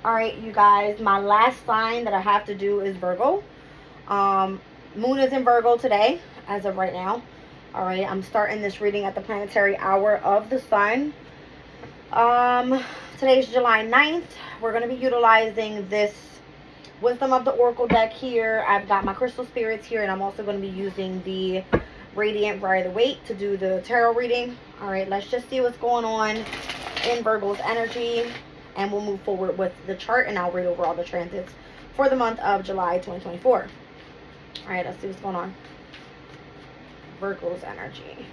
Alright, you guys, my last sign that I have to do is Virgo. Moon is in Virgo today, as of right now. Alright, I'm starting this reading at the planetary hour of the sun. Today's July 9th. We're going to be utilizing this Wisdom of the Oracle deck here. I've got my crystal spirits here, and I'm also going to be using the Radiant Rider-Waite to do the tarot reading. Alright, let's just see what's going on in Virgo's energy, and we'll move forward with the chart, and I'll read over all the transits for the month of July 2024. Alright, let's see what's going on. Virgo's energy.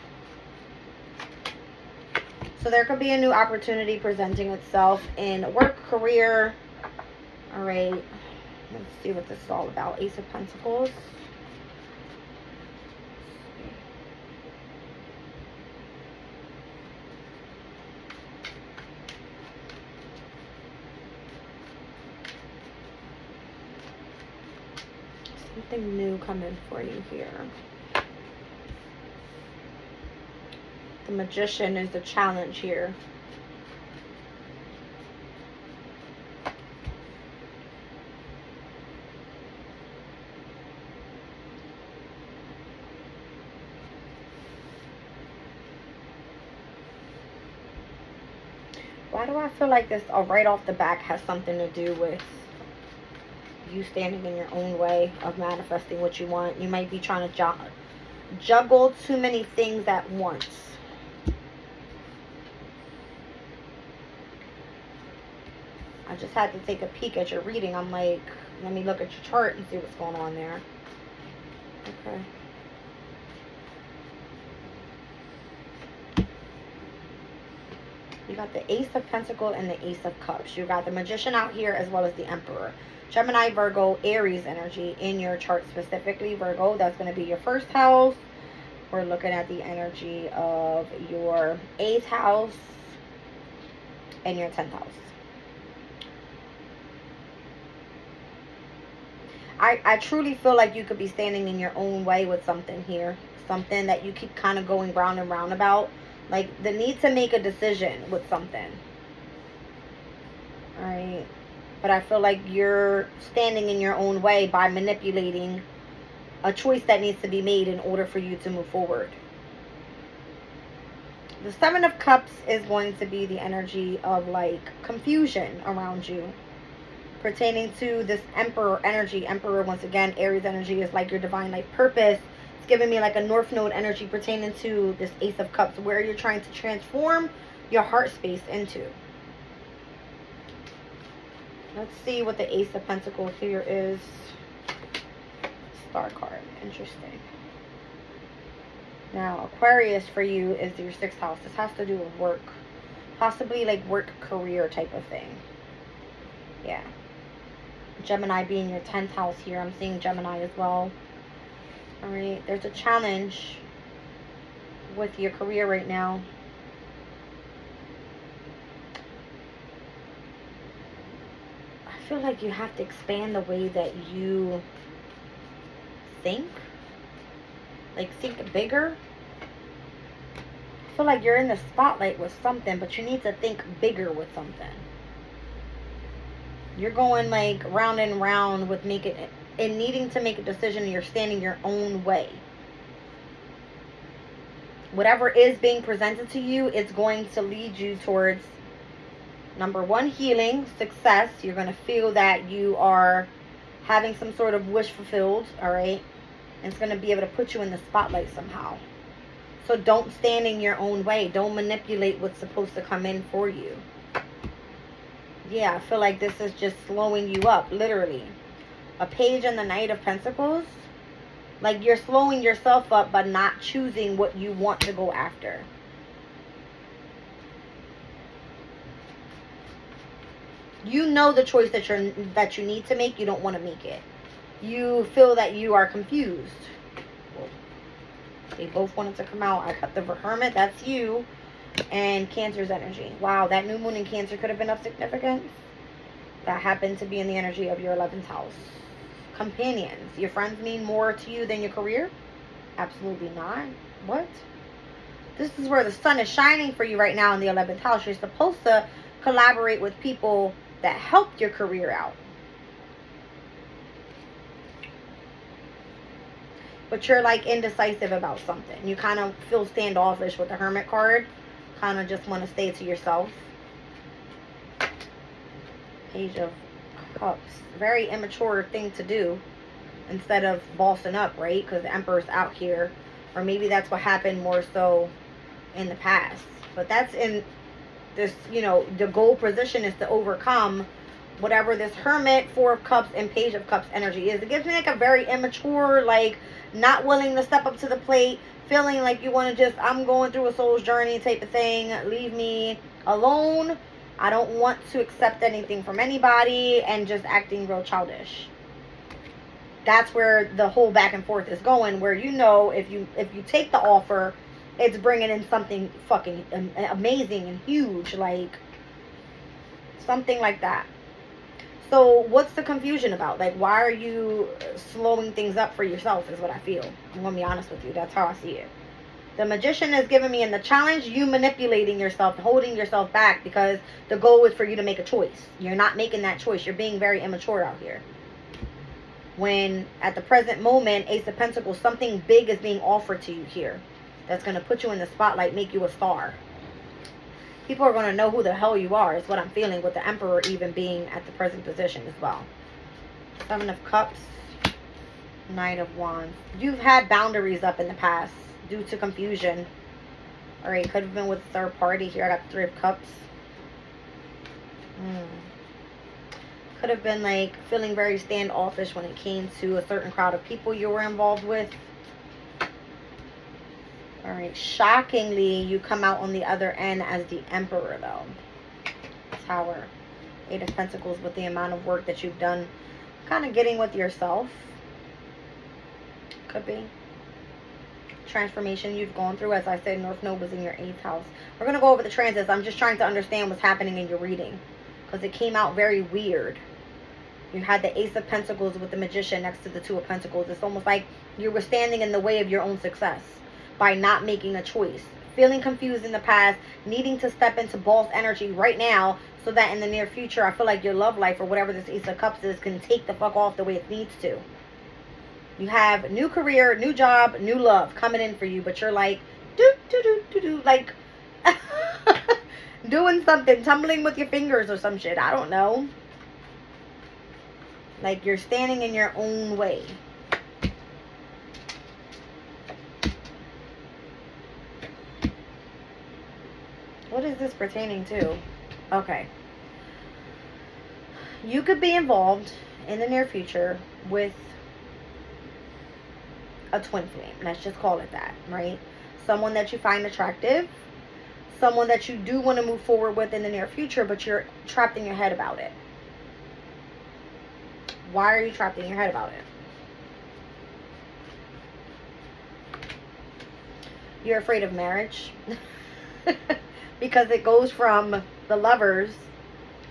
So there could be a new opportunity presenting itself in work, career. Alright, let's see what this is all about. Ace of Pentacles. Something new coming for you here. The Magician is the challenge here. Why do I feel like this right off the back has something to do with you standing in your own way of manifesting what you want? You might be trying to juggle too many things at once. I just had to take a peek at your reading. I'm like, let me look at your chart and see what's going on there. Okay. You got the Ace of Pentacles and the Ace of Cups. You got the Magician out here as well as the Emperor. Gemini, Virgo, Aries energy in your chart specifically. Virgo, that's going to be your first house. We're looking at the energy of your 8th house and your 10th house. I truly feel like you could be standing in your own way with something here. Something that you keep kind of going round and round about. Like the need to make a decision with something. Alright. But I feel like you're standing in your own way by manipulating a choice that needs to be made in order for you to move forward. The 7 of Cups is going to be the energy of like confusion around you. Pertaining to this Emperor energy. Emperor, once again, Aries energy is like your divine life purpose. It's giving me like a North Node energy pertaining to this Ace of Cups, where you're trying to transform your heart space into. Let's see what the Ace of Pentacles here is. Star card. Interesting. Now, Aquarius for you is your 6th house. This has to do with work. Possibly like work career type of thing. Yeah. Gemini being your 10th house here. I'm seeing Gemini as well. Alright. There's a challenge with your career right now. I feel like you have to expand the way that you think. Like think bigger. I feel like you're in the spotlight with something, but you need to think bigger with something. You're going like round and round with making it and needing to make a decision, and you're standing your own way. Whatever is being presented to you, it's going to lead you towards number 1, healing, success. You're going to feel that you are having some sort of wish fulfilled, all right? And it's going to be able to put you in the spotlight somehow. So don't stand in your own way. Don't manipulate what's supposed to come in for you. Yeah, I feel like this is just slowing you up, literally. A Page and the Knight of Pentacles. Like you're slowing yourself up, but not choosing what you want to go after. You know the choice that you need to make. You don't want to make it. You feel that you are confused. Well, they both wanted to come out. I cut the Hermit. That's you. And Cancer's energy. Wow, that new moon in Cancer could have been of significance. That happened to be in the energy of your 11th house. Companions. Your friends mean more to you than your career? Absolutely not. What? This is where the sun is shining for you right now in the 11th house. You're supposed to collaborate with people that helped your career out. But you're like indecisive about something. You kind of feel standoffish with the Hermit card. Kind of just want to stay to yourself. Page of Cups. Very immature thing to do. Instead of bossing up, right? Because the Emperor's out here. Or maybe that's what happened more so in the past. But that's in this, you know, the goal position is to overcome whatever this Hermit, Four of Cups, and Page of Cups energy is. It gives me like a very immature, like, not willing to step up to the plate, feeling like you want to just, I'm going through a soul's journey type of thing, leave me alone. I don't want to accept anything from anybody, and just acting real childish. That's where the whole back and forth is going, where, you know, if you take the offer, it's bringing in something fucking amazing and huge, like something like that. So what's the confusion about? Like, why are you slowing things up for yourself is what I feel. I'm going to be honest with you. That's how I see it. The Magician is giving me in the challenge, you manipulating yourself, holding yourself back, because the goal is for you to make a choice. You're not making that choice. You're being very immature out here. When at the present moment, Ace of Pentacles, something big is being offered to you here. That's going to put you in the spotlight, make you a star. People are going to know who the hell you are, is what I'm feeling, with the Emperor even being at the present position as well. Seven of Cups, Knight of Wands. You've had boundaries up in the past due to confusion. Alright, could have been with a third party here. I got the Three of Cups. Could have been like feeling very standoffish when it came to a certain crowd of people you were involved with. Alright, shockingly, you come out on the other end as the Emperor, though. Tower. Eight of Pentacles, with the amount of work that you've done, kind of getting with yourself. Could be. Transformation you've gone through. As I said, North Node was in your 8th house. We're going to go over the transits. I'm just trying to understand what's happening in your reading, because it came out very weird. You had the Ace of Pentacles with the Magician next to the Two of Pentacles. It's almost like you were standing in the way of your own success by not making a choice. Feeling confused in the past, needing to step into boss energy right now, so that in the near future, I feel like your love life, or whatever this Ace of Cups is, can take the fuck off the way it needs to. You have new career, new job, new love coming in for you, but you're like, like, doing something, tumbling with your fingers or some shit. I don't know. Like, you're standing in your own way. What is this pertaining to? Okay. You could be involved in the near future with a twin flame. Let's just call it that, right? Someone that you find attractive. Someone that you do want to move forward with in the near future, but you're trapped in your head about it. Why are you trapped in your head about it? You're afraid of marriage. Because it goes from the Lovers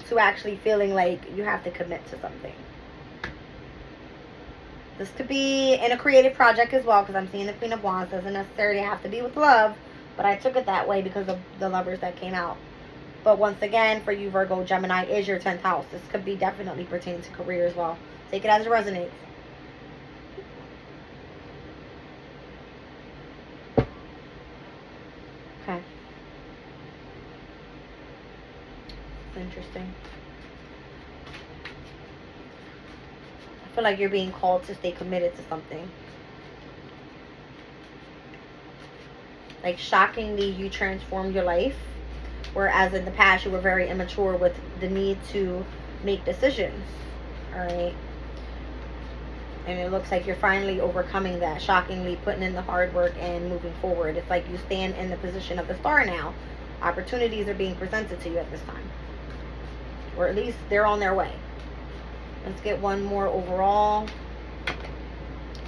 to actually feeling like you have to commit to something. This could be in a creative project as well, because I'm seeing the Queen of Wands. Doesn't necessarily have to be with love, but I took it that way because of the Lovers that came out. But once again, for you, Virgo, Gemini is your 10th house. This could be definitely pertaining to career as well. Take it as it resonates. Okay. Interesting. I feel like you're being called to stay committed to something. Like, shockingly, you transformed your life, whereas in the past you were very immature with the need to make decisions. Alright? And it looks like you're finally overcoming that, shockingly putting in the hard work and moving forward. It's like you stand in the position of the star now. Opportunities are being presented to you at this time. Or at least they're on their way. Let's get one more overall.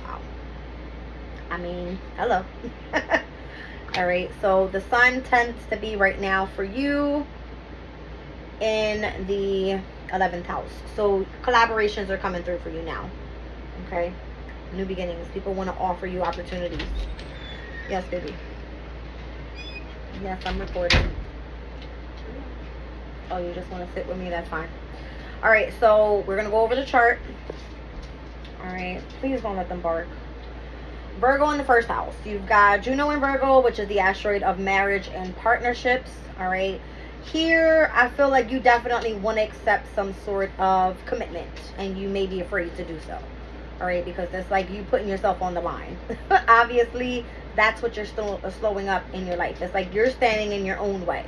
Wow. I mean, hello. Alright, so the sun tends to be right now for you in the 11th house. So collaborations are coming through for you now. Okay? New beginnings. People want to offer you opportunities. Yes, baby. Yes, I'm recording. Oh, you just want to sit with me? That's fine. All right, so we're going to go over the chart. All right, please don't let them bark. Virgo in the first house. You've got Juno in Virgo, which is the asteroid of marriage and partnerships. All right. Here, I feel like you definitely want to accept some sort of commitment, and you may be afraid to do so. All right, because it's like you putting yourself on the line. Obviously, that's what you're still slowing up in your life. It's like you're standing in your own way.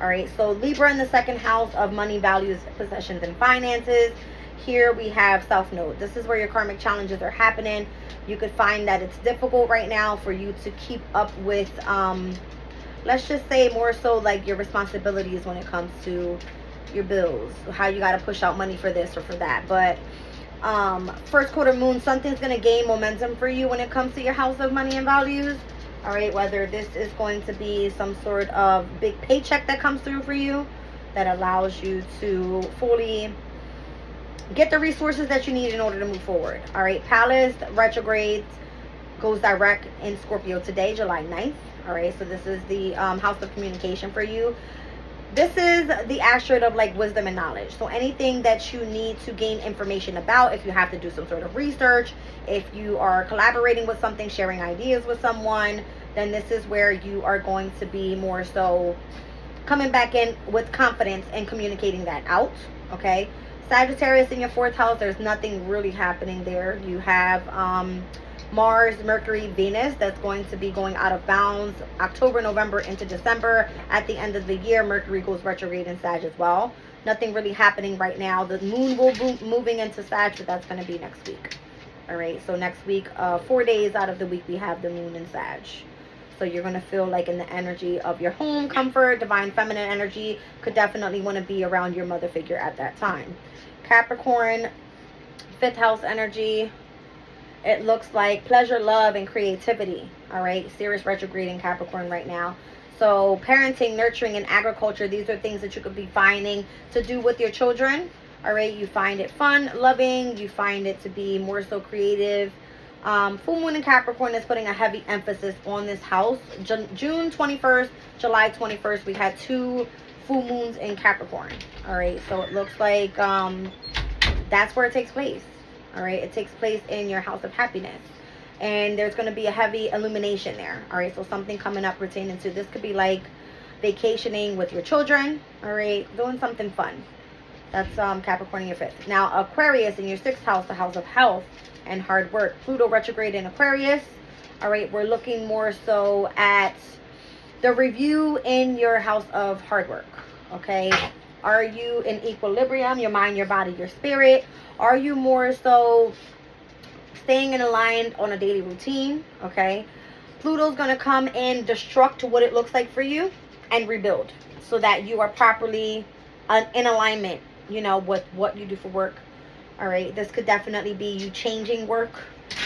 All right, so Libra in the second house of money, values, possessions, and finances. Here we have South Node. This is where your karmic challenges are happening. You could find that it's difficult right now for you to keep up with, let's just say more so like your responsibilities when it comes to your bills, how you got to push out money for this or for that. But first quarter moon, something's going to gain momentum for you when it comes to your house of money and values. All right, whether this is going to be some sort of big paycheck that comes through for you that allows you to fully get the resources that you need in order to move forward. All right, Palace retrogrades goes direct in Scorpio today, July 9th. All right, so this is the house of communication for you. This is the asteroid of like wisdom and knowledge. So anything that you need to gain information about, if you have to do some sort of research, if you are collaborating with something, sharing ideas with someone, then this is where you are going to be more so coming back in with confidence and communicating that out. Okay. Sagittarius in your fourth house, there's nothing really happening there. You have Mars, Mercury, Venus that's going to be going out of bounds October, November into December. At the end of the year, Mercury goes retrograde in Sag as well. Nothing really happening right now. The moon will be moving into Sag, but that's going to be next week. All right, so next week, 4 days out of the week, we have the moon in Sag. So you're going to feel like in the energy of your home, comfort, divine feminine energy. Could definitely want to be around your mother figure at that time. Capricorn, fifth house energy. It looks like pleasure, love, and creativity. All right, Sirius retrograde in Capricorn right now. So parenting, nurturing, and agriculture, these are things that you could be finding to do with your children. All right, you find it fun, loving. You find it to be more so creative. Full moon in Capricorn is putting a heavy emphasis on this house. June 21st, July 21st, we had 2 full moons in Capricorn. All right, so it looks like that's where it takes place. All right, it takes place in your house of happiness, and there's going to be a heavy illumination there. All right, so something coming up pertaining to this could be like vacationing with your children. All right, doing something fun. That's Capricorn in your fifth. Now Aquarius in your sixth house, the house of health and hard work. Pluto retrograde in Aquarius. All right, we're looking more so at the review in your house of hard work. Okay, are you in equilibrium, your mind, your body, your spirit? Are you more so staying in aligned on a daily routine? Okay, Pluto's going to come and destruct what it looks like for you and rebuild so that you are properly in alignment, you know, with what you do for work. All right, this could definitely be you changing work.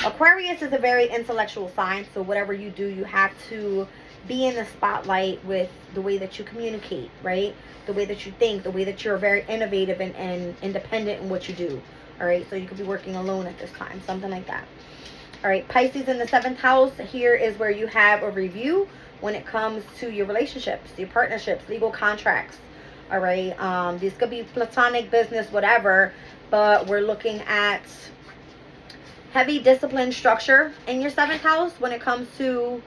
Aquarius is a very intellectual sign, so whatever you do, you have to be in the spotlight with the way that you communicate, right? The way that you think, the way that you're very innovative and independent in what you do. All right, so you could be working alone at this time, something like that. All right, Pisces in the seventh house. Here is where you have a review when it comes to your relationships, your partnerships, legal contracts. All right, these could be platonic, business, whatever, but we're looking at heavy discipline structure in your seventh house when it comes to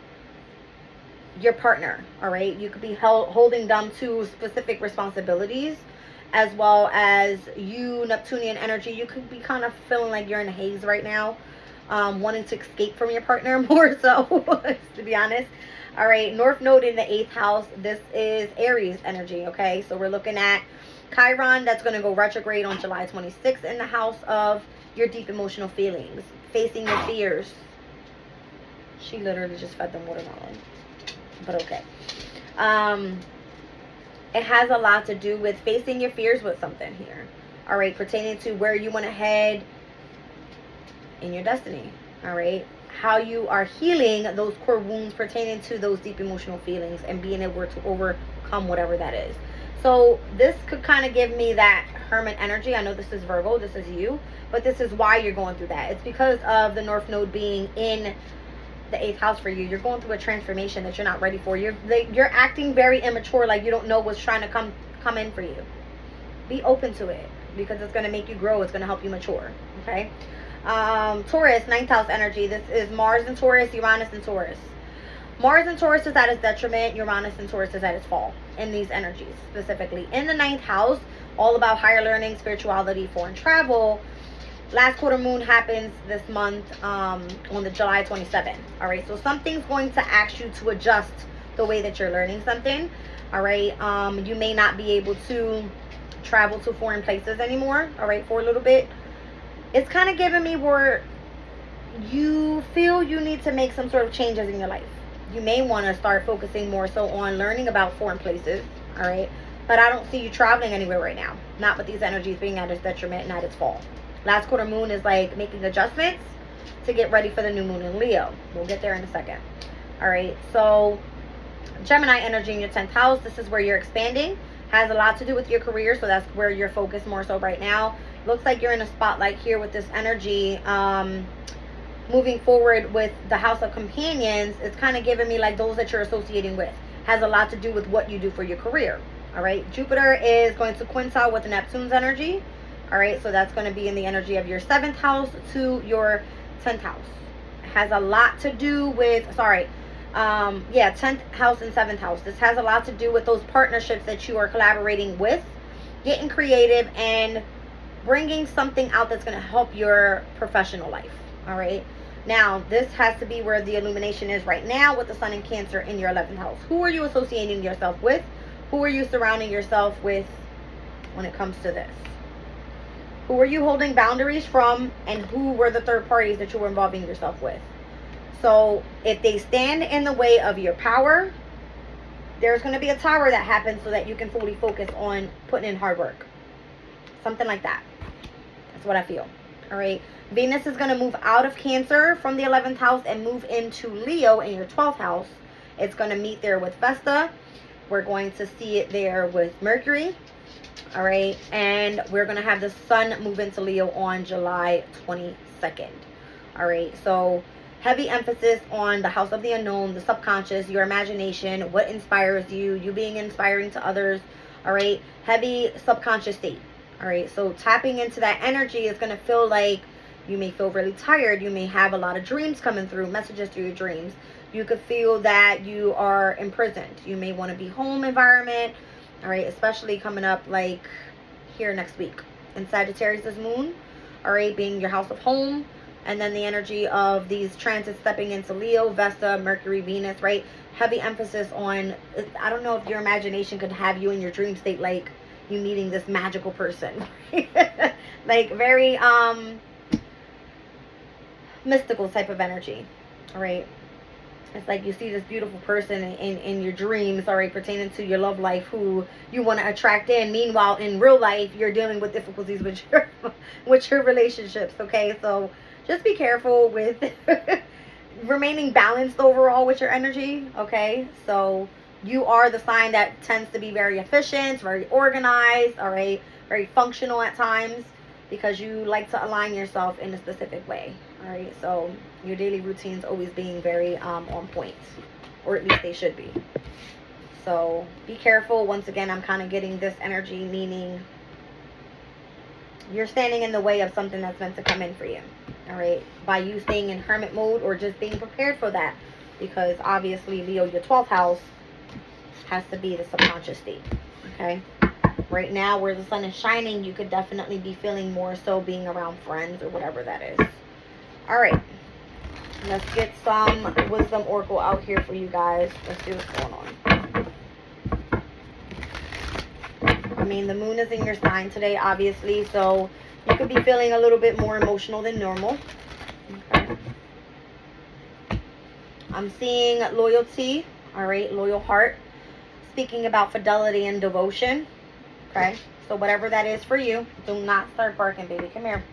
your partner. All right, you could be holding them to specific responsibilities, as well as you, Neptunian energy. You could be kind of feeling like you're in a haze right now, wanting to escape from your partner more so, to be honest. All right, North Node in the eighth house. This is Aries energy. Okay, so we're looking at Chiron. That's going to go retrograde on July 26th in the house of your deep emotional feelings, facing your fears. She literally just fed them watermelon, but okay. It has a lot to do with facing your fears with something here. All right, pertaining to where you want to head in your destiny. All right, how you are healing those core wounds pertaining to those deep emotional feelings and being able to overcome whatever that is. So this could kind of give me that Hermit energy. I know this is Virgo, this is you, but this is why you're going through that. It's because of the North Node being in the eighth house for you. You're going through a transformation that you're not ready for. You're acting very immature, like you don't know what's trying to come in for you. Be open to it. because it's going to make you grow. It's going to help you mature. Okay. Taurus, ninth house energy. This is Mars and Taurus, Uranus and Taurus. Mars and Taurus is at its detriment. Uranus and Taurus is at its fall in these energies, specifically. In the ninth house, all about higher learning, spirituality, foreign travel. Last quarter moon happens this month on the July 27th. All right, so something's going to ask you to adjust the way that you're learning something. All right, you may not be able to travel to foreign places anymore. All right, for a little bit. It's kind of giving me where you feel you need to make some sort of changes in your life. You may want to start focusing more so on learning about foreign places. All right, but I don't see you traveling anywhere right now. Not with these energies being at its detriment and at its fall. Last quarter moon is like making adjustments to get ready for the new moon in Leo. We'll get there in a second. All right, so Gemini energy in your 10th house. This is where you're expanding. Has a lot to do with your career, so that's where you're focused more so right now. Looks like you're in a spotlight here with this energy. Moving forward with the house of companions, it's kind of giving me like those that you're associating with. Has a lot to do with what you do for your career. All right, Jupiter is going to quintile with Neptune's energy. All right, so that's going to be in the energy of your 7th house to your 10th house. It has a lot to do with, 10th house and 7th house. This has a lot to do with those partnerships that you are collaborating with, getting creative and bringing something out that's going to help your professional life. All right, now this has to be where the illumination is right now with the sun in Cancer in your 11th house. Who are you associating yourself with? Who are you surrounding yourself with when it comes to this? Who are you holding boundaries from, and who were the third parties that you were involving yourself with? So if they stand in the way of your power, there's going to be a tower that happens so that you can fully focus on putting in hard work. Something like that. That's what I feel. All right. Venus is going to move out of Cancer from the 11th house and move into Leo in your 12th house. It's going to meet there with Vesta. We're going to see it there with Mercury. All right, and we're going to have the sun move into Leo on July 22nd. All right, so heavy emphasis on the house of the unknown, the subconscious, your imagination, what inspires you, you being inspiring to others. All right, heavy subconscious state. All right, so tapping into that energy is going to feel like you may feel really tired. You may have a lot of dreams coming through, messages through your dreams. You could feel that you are imprisoned. You may want to be home environment. All right, especially coming up like here next week. In Sagittarius is moon, all right, being your house of home. And then the energy of these transits stepping into Leo, Vesta, Mercury, Venus, right? Heavy emphasis on, I don't know if your imagination could have you in your dream state like you meeting this magical person. Like very mystical type of energy, all right? It's like you see this beautiful person in your dreams, all right, pertaining to your love life, who you want to attract in. Meanwhile, in real life, you're dealing with difficulties with your relationships, okay? So just be careful with remaining balanced overall with your energy, okay? So you are the sign that tends to be very efficient, very organized, all right, very functional at times, because you like to align yourself in a specific way. All right, so your daily routines always being very on point, or at least they should be. So be careful. Once again, I'm kind of getting this energy, meaning you're standing in the way of something that's meant to come in for you. All right, by you staying in hermit mode or just being prepared for that, because obviously Leo, your 12th house, has to be the subconscious state. Okay, right now where the sun is shining, you could definitely be feeling more so being around friends or whatever that is. All right, let's get some wisdom oracle out here for you guys. Let's see what's going on. I mean, the moon is in your sign today, obviously, so you could be feeling a little bit more emotional than normal. Okay. I'm seeing loyalty, all right, loyal heart. Speaking about fidelity and devotion, okay? So whatever that is for you, do not start barking, baby. Come here.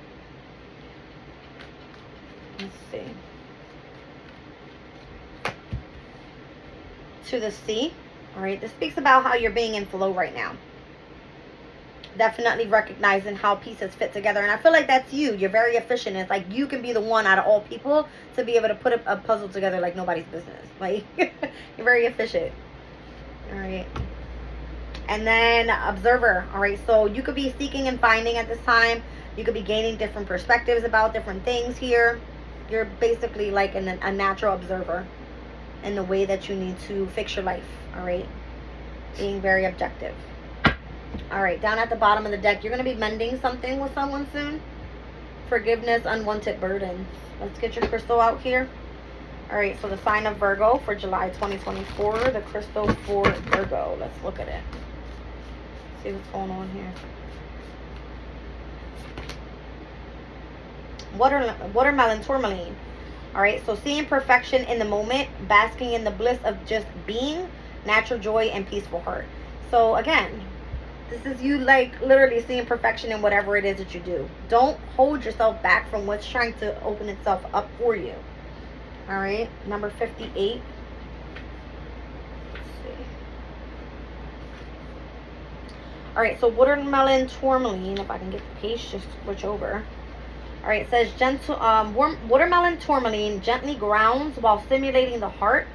Let's see. To the sea, all right? This speaks about how you're being in flow right now. Definitely recognizing how pieces fit together. And I feel like that's you. You're very efficient. It's like you can be the one out of all people to be able to put a puzzle together like nobody's business. Like, you're very efficient. All right. And then observer. All right, so you could be seeking and finding at this time. You could be gaining different perspectives about different things here. You're basically like a natural observer in the way that you need to fix your life. All right, being very objective. All right, down at the bottom of the deck, you're going to be mending something with someone soon. Forgiveness, unwanted burdens. Let's get your crystal out here. All right, so the sign of Virgo for July 2024, the crystal for Virgo. Let's look at it. See what's going on here. Watermelon tourmaline. All right, so seeing perfection in the moment, basking in the bliss of just being, natural joy and peaceful heart. So again, this is you like literally seeing perfection in whatever it is that you do. Don't hold yourself back from what's trying to open itself up for you. All right, number 58. Let's see. All right, so watermelon tourmaline. If I can get the page, just switch over. All right, it says gentle watermelon tourmaline gently grounds while stimulating the heart.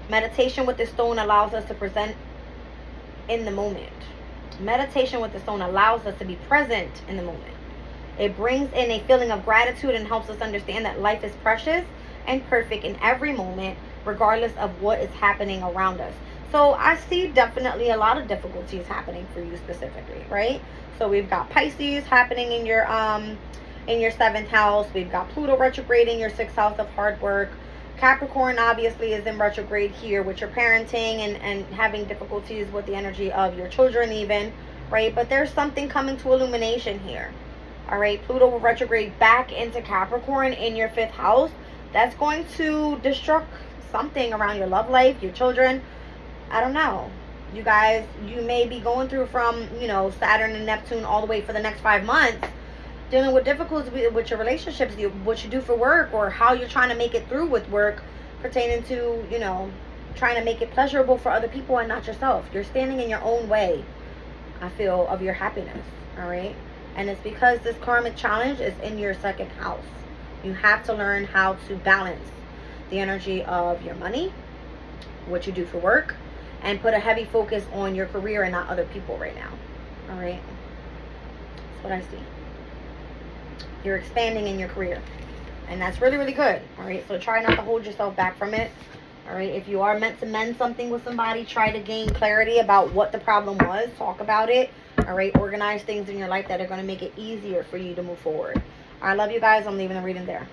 Meditation with the stone allows us to present in the moment. Meditation with the stone allows us to be present in the moment. It brings in a feeling of gratitude and helps us understand that life is precious and perfect in every moment, regardless of what is happening around us. So I see definitely a lot of difficulties happening for you specifically, right? So we've got Pisces happening in your 7th house. We've got Pluto retrograde in your 6th house of hard work. Capricorn obviously is in retrograde here with your parenting and having difficulties with the energy of your children even, right? But there's something coming to illumination here. All right, Pluto will retrograde back into Capricorn in your 5th house. That's going to destruct something around your love life, your children. I don't know. You guys, you may be going through from, Saturn and Neptune all the way for the next 5 months, dealing with difficulties with your relationships, what you do for work, or how you're trying to make it through with work pertaining to, trying to make it pleasurable for other people and not yourself. You're standing in your own way, I feel, of your happiness, all right? And it's because this karmic challenge is in your 2nd house. You have to learn how to balance the energy of your money, what you do for work, and put a heavy focus on your career and not other people right now, all right? That's what I see. You're expanding in your career, and that's really, really good. All right, so try not to hold yourself back from it. All right, if you are meant to mend something with somebody, try to gain clarity about what the problem was. Talk about it. All right, organize things in your life that are going to make it easier for you to move forward. I love you guys. I'm leaving the reading there.